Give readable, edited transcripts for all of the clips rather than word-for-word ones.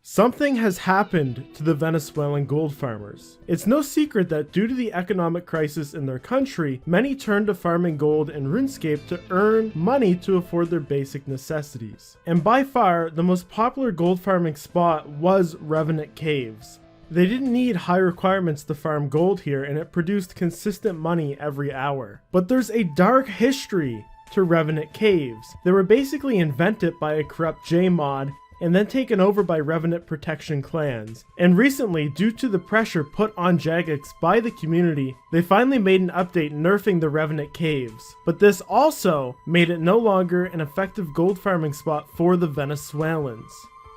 Something has happened to the Venezuelan gold farmers. It's no secret that due to the economic crisis in their country, many turned to farming gold in RuneScape to earn money to afford their basic necessities. And by far, the most popular gold farming spot was Revenant Caves. They didn't need high requirements to farm gold here, and it produced consistent money every hour. But there's a dark history to Revenant Caves. They were basically invented by a corrupt J-mod and then taken over by Revenant protection clans. And recently, due to the pressure put on Jagex by the community, they finally made an update nerfing the Revenant Caves. But this also made it no longer an effective gold farming spot for the Venezuelans.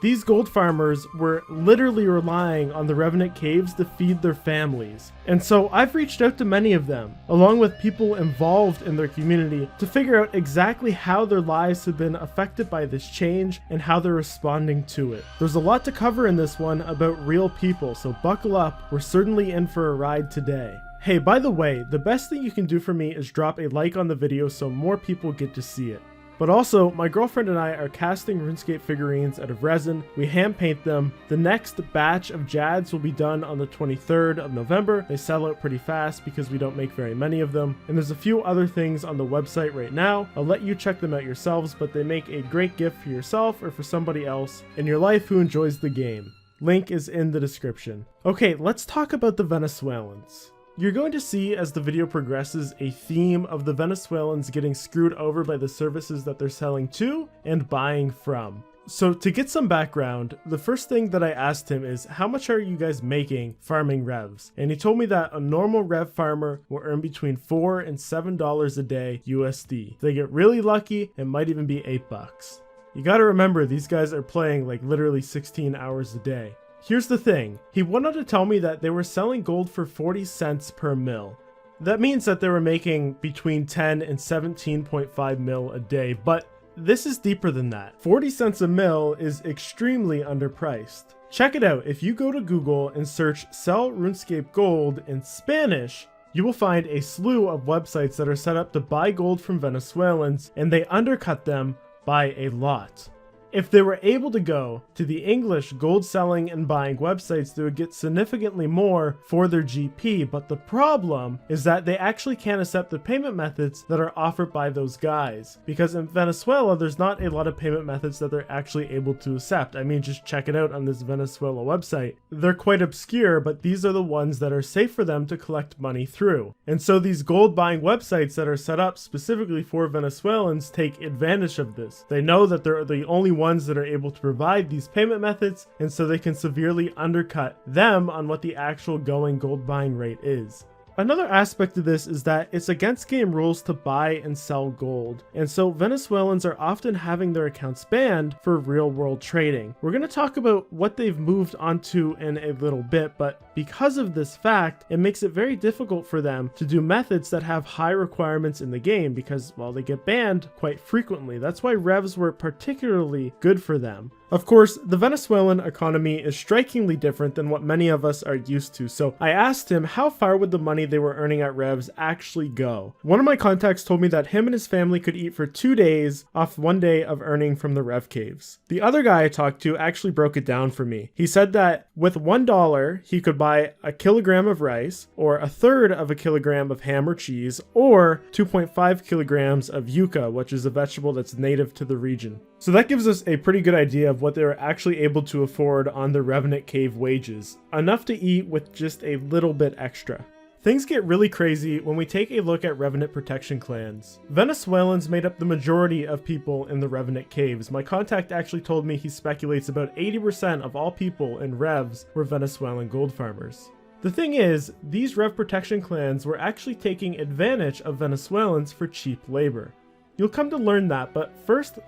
These gold farmers were literally relying on the Revenant Caves to feed their families. And so I've reached out to many of them, along with people involved in their community, to figure out exactly how their lives have been affected by this change and how they're responding to it. There's a lot to cover in this one about real people, so buckle up, we're certainly in for a ride today. Hey, by the way, the best thing you can do for me is drop a like on the video so more people get to see it. But also, my girlfriend and I are casting RuneScape figurines out of resin. We hand paint them. The next batch of Jads will be done on the 23rd of November. They sell out pretty fast because we don't make very many of them. And there's a few other things on the website right now. I'll let you check them out yourselves, but they make a great gift for yourself or for somebody else in your life who enjoys the game. Link is in the description. Okay, let's talk about the Venezuelans. You're going to see as the video progresses a theme of the Venezuelans getting screwed over by the services that they're selling to and buying from. So to get some background, the first thing that I asked him is, how much are you guys making farming revs? And he told me that a normal rev farmer will earn between $4 and $7 a day USD. If they get really lucky, it might even be $8. You gotta remember, these guys are playing like literally 16 hours a day. Here's the thing, he went on to tell me that they were selling gold for 40 cents per mil. That means that they were making between 10 and 17.5 mil a day, but this is deeper than that. 40 cents a mil is extremely underpriced. Check it out, if you go to Google and search "sell RuneScape gold" in Spanish, you will find a slew of websites that are set up to buy gold from Venezuelans, and they undercut them by a lot. If they were able to go to the English gold selling and buying websites, they would get significantly more for their GP, but the problem is that they actually can't accept the payment methods that are offered by those guys. Because in Venezuela, there's not a lot of payment methods that they're actually able to accept. I mean, just check it out on this Venezuela website. They're quite obscure, but these are the ones that are safe for them to collect money through. And so these gold buying websites that are set up specifically for Venezuelans take advantage of this. They know that they're the only ones that are able to provide these payment methods, and so they can severely undercut them on what the actual going gold buying rate is. Another aspect of this is that it's against game rules to buy and sell gold, and so Venezuelans are often having their accounts banned for real world trading. We're going to talk about what they've moved onto in a little bit, but because of this fact, it makes it very difficult for them to do methods that have high requirements in the game because, well, they get banned quite frequently. That's why revs were particularly good for them. Of course, the Venezuelan economy is strikingly different than what many of us are used to, so I asked him how far would the money they were earning at revs actually go. One of my contacts told me that him and his family could eat for 2 days off 1 day of earning from the rev caves. The other guy I talked to actually broke it down for me. He said that with $1, he could buy a kilogram of rice, or a third of a kilogram of ham or cheese, or 2.5 kilograms of yuca, which is a vegetable that's native to the region. So that gives us a pretty good idea of what they were actually able to afford on their Revenant Cave wages. Enough to eat with just a little bit extra. Things get really crazy when we take a look at Revenant protection clans. Venezuelans made up the majority of people in the Revenant Caves. My contact actually told me he speculates about 80% of all people in revs were Venezuelan gold farmers. The thing is, these rev protection clans were actually taking advantage of Venezuelans for cheap labor. You'll come to learn that, but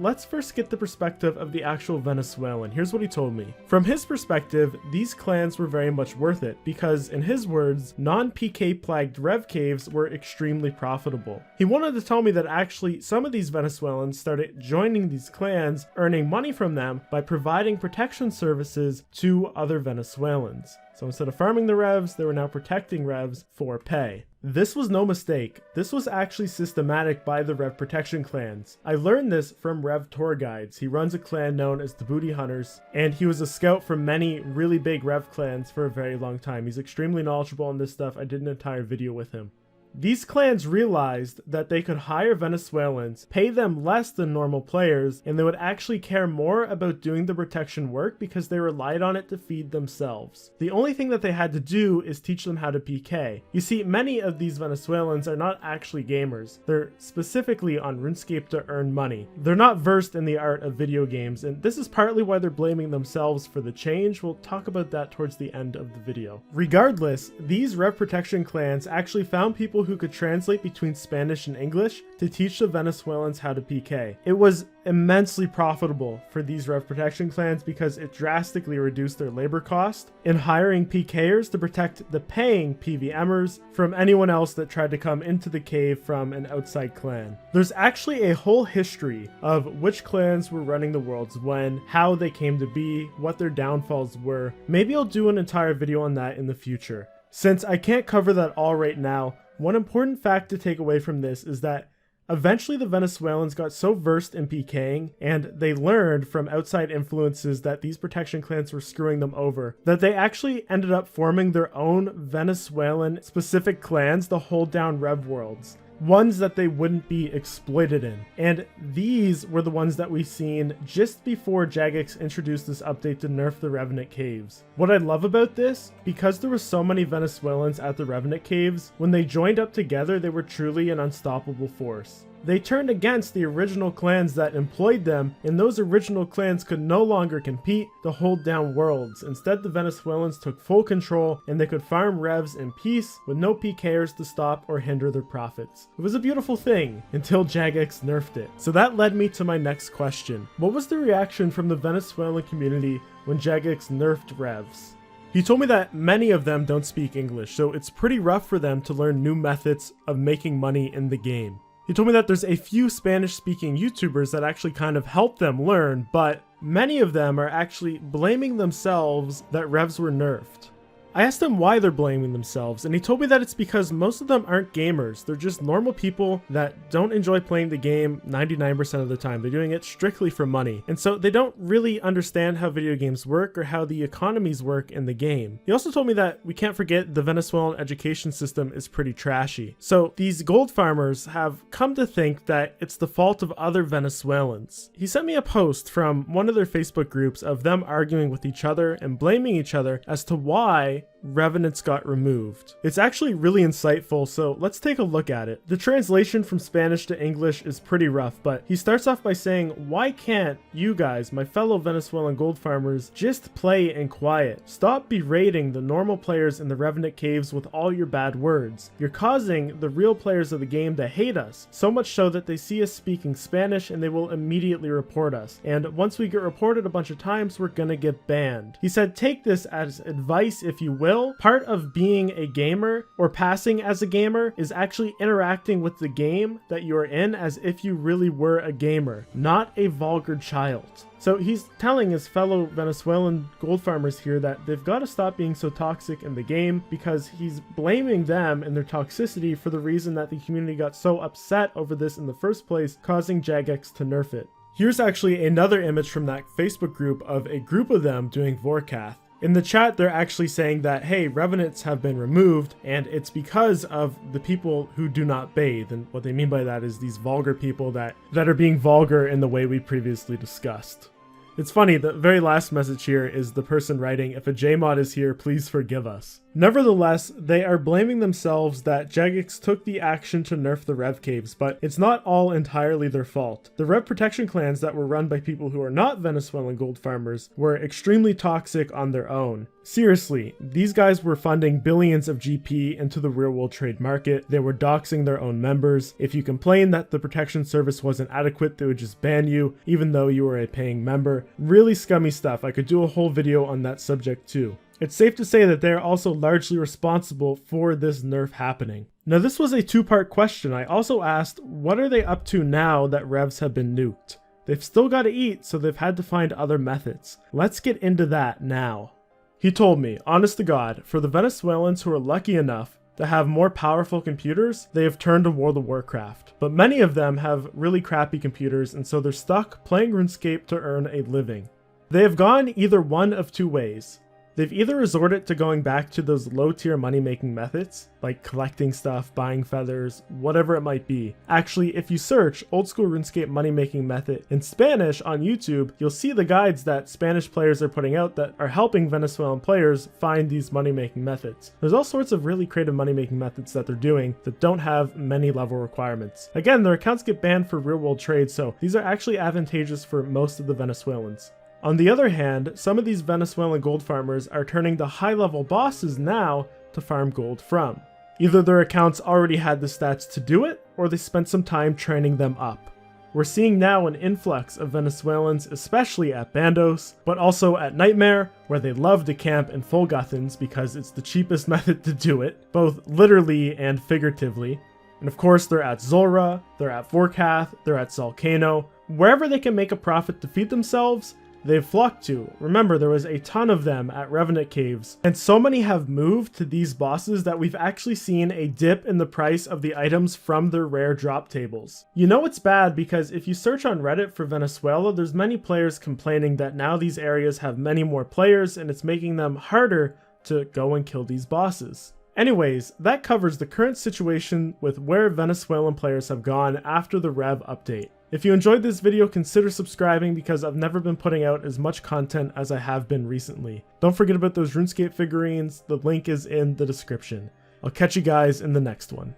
let's first get the perspective of the actual Venezuelan. Here's what he told me. From his perspective, these clans were very much worth it because, in his words, non-PK plagued rev caves were extremely profitable. He wanted to tell me that actually some of these Venezuelans started joining these clans, earning money from them by providing protection services to other Venezuelans. So instead of farming the revs, they were now protecting revs for pay. This was no mistake. This was actually systematic by the Rev Protection clans. I learned this from Rev Tour Guides. He runs a clan known as the Booty Hunters, and he was a scout for many really big Rev clans for a very long time. He's extremely knowledgeable on this stuff. I did an entire video with him. These clans realized that they could hire Venezuelans, pay them less than normal players, and they would actually care more about doing the protection work because they relied on it to feed themselves. The only thing that they had to do is teach them how to PK. You see, many of these Venezuelans are not actually gamers. They're specifically on RuneScape to earn money. They're not versed in the art of video games, and this is partly why they're blaming themselves for the change. We'll talk about that towards the end of the video. Regardless, these Rev Protection clans actually found people who could translate between Spanish and English to teach the Venezuelans how to PK. It was immensely profitable for these Rev Protection clans because it drastically reduced their labor cost in hiring PKers to protect the paying PVMers from anyone else that tried to come into the cave from an outside clan. There's actually a whole history of which clans were running the worlds when, how they came to be, what their downfalls were. Maybe I'll do an entire video on that in the future. Since I can't cover that all right now, one important fact to take away from this is that eventually the Venezuelans got so versed in PKing and they learned from outside influences that these protection clans were screwing them over, that they actually ended up forming their own Venezuelan specific clans to hold down Rev worlds. Ones that they wouldn't be exploited in. And these were the ones that we seen just before Jagex introduced this update to nerf the Revenant Caves. What I love about this, because there were so many Venezuelans at the Revenant Caves, when they joined up together they were truly an unstoppable force. They turned against the original clans that employed them, and those original clans could no longer compete to hold down worlds. Instead, the Venezuelans took full control and they could farm revs in peace with no PKers to stop or hinder their profits. It was a beautiful thing until Jagex nerfed it. So that led me to my next question. What was the reaction from the Venezuelan community when Jagex nerfed revs? He told me that many of them don't speak English, so it's pretty rough for them to learn new methods of making money in the game. He told me that there's a few Spanish-speaking YouTubers that actually kind of help them learn, but many of them are actually blaming themselves that revs were nerfed. I asked him why they're blaming themselves, and he told me that it's because most of them aren't gamers. They're just normal people that don't enjoy playing the game 99% of the time. They're doing it strictly for money. And so they don't really understand how video games work or how the economies work in the game. He also told me that we can't forget the Venezuelan education system is pretty trashy. So these gold farmers have come to think that it's the fault of other Venezuelans. He sent me a post from one of their Facebook groups of them arguing with each other and blaming each other as to why revenants got removed. It's actually really insightful, so let's take a look at it. The translation from Spanish to English is pretty rough, but he starts off by saying, why can't you guys, my fellow Venezuelan gold farmers, just play in quiet? Stop berating the normal players in the Revenant Caves with all your bad words. You're causing the real players of the game to hate us, so much so that they see us speaking Spanish and they will immediately report us. And once we get reported a bunch of times, we're gonna get banned. He said, take this as advice if you will. Part of being a gamer or passing as a gamer is actually interacting with the game that you're in as if you really were a gamer, not a vulgar child. So he's telling his fellow Venezuelan gold farmers here that they've got to stop being so toxic in the game, because he's blaming them and their toxicity for the reason that the community got so upset over this in the first place, causing Jagex to nerf it. Here's actually another image from that Facebook group of a group of them doing Vorkath. In the chat, they're actually saying that, hey, revenants have been removed, and it's because of the people who do not bathe. And what they mean by that is these vulgar people that are being vulgar in the way we previously discussed. It's funny, the very last message here is the person writing, if a JMod is here, please forgive us. Nevertheless, they are blaming themselves that Jagex took the action to nerf the Rev Caves, but it's not all entirely their fault. The Rev Protection clans that were run by people who are not Venezuelan gold farmers were extremely toxic on their own. Seriously, these guys were funding billions of GP into the real-world trade market. They were doxing their own members. If you complain that the protection service wasn't adequate, they would just ban you, even though you were a paying member. Really scummy stuff. I could do a whole video on that subject too. It's safe to say that they are also largely responsible for this nerf happening. Now, this was a two-part question. I also asked, what are they up to now that revs have been nuked? They've still got to eat, so they've had to find other methods. Let's get into that now. He told me, honest to God, for the Venezuelans who are lucky enough to have more powerful computers, they have turned to World of Warcraft. But many of them have really crappy computers, and so they're stuck playing RuneScape to earn a living. They have gone either one of two ways. They've either resorted to going back to those low-tier money-making methods, like collecting stuff, buying feathers, whatever it might be. Actually, if you search old school RuneScape money-making method in Spanish on YouTube, you'll see the guides that Spanish players are putting out that are helping Venezuelan players find these money-making methods. There's all sorts of really creative money-making methods that they're doing that don't have many level requirements. Again, their accounts get banned for real-world trade, so these are actually advantageous for most of the Venezuelans. On the other hand, some of these Venezuelan gold farmers are turning to high-level bosses now to farm gold from. Either their accounts already had the stats to do it, or they spent some time training them up. We're seeing now an influx of Venezuelans, especially at Bandos, but also at Nightmare, where they love to camp in full guthans because it's the cheapest method to do it, both literally and figuratively. And of course, they're at Zulra, they're at Vorkath, they're at Zalcano. Wherever they can make a profit to feed themselves, they've flocked to. Remember, there was a ton of them at Revenant Caves, and so many have moved to these bosses that we've actually seen a dip in the price of the items from their rare drop tables. You know it's bad because if you search on Reddit for Venezuela, there's many players complaining that now these areas have many more players and it's making them harder to go and kill these bosses. Anyways, that covers the current situation with where Venezuelan players have gone after the Rev update. If you enjoyed this video, consider subscribing because I've never been putting out as much content as I have been recently. Don't forget about those RuneScape figurines, the link is in the description. I'll catch you guys in the next one.